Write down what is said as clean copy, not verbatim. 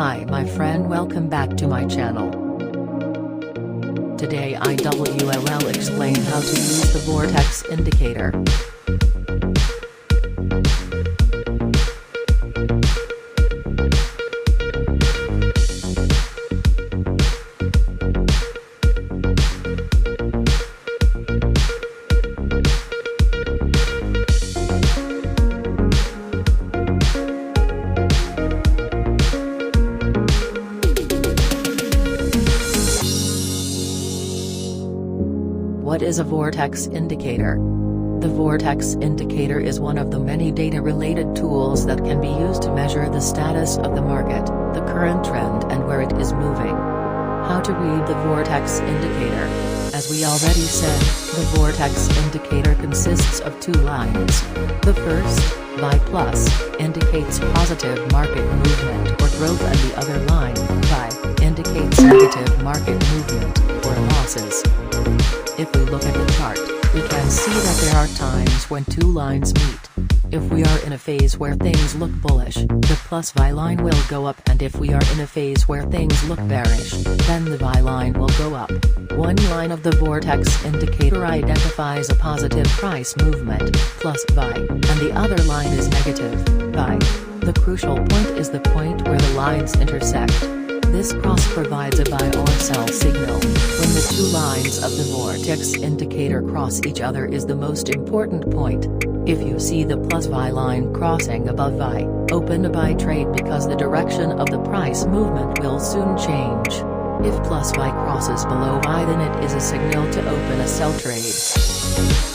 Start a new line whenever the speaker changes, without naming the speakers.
Hi my friend, welcome back to my channel. Today I will explain how to use the Vortex indicator. What is a Vortex indicator? The Vortex indicator is one of the many data-related tools that can be used to measure the status of the market, the current trend and where it is moving. How to read the Vortex indicator? As we already said, the Vortex indicator consists of two lines. The first, Y plus, indicates positive market movement or growth, and the other line, Y, indicates negative market movement or losses. If we look at the chart, we can see that there are times when two lines meet. If we are in a phase where things look bullish, the plus Y line will go up, and if we are in a phase where things look bearish, then the Y line will go up. One line of the Vortex indicator identifies a positive price movement, plus Y, and the other line is negative, Y. The crucial point is the point where the lines intersect. This cross provides a buy or sell signal. When the two lines of the Vortex indicator cross each other is the most important point. If you see the plus Y line crossing above Y, open a buy trade because the direction of the price movement will soon change. If plus Y crosses below Y, then it is a signal to open a sell trade.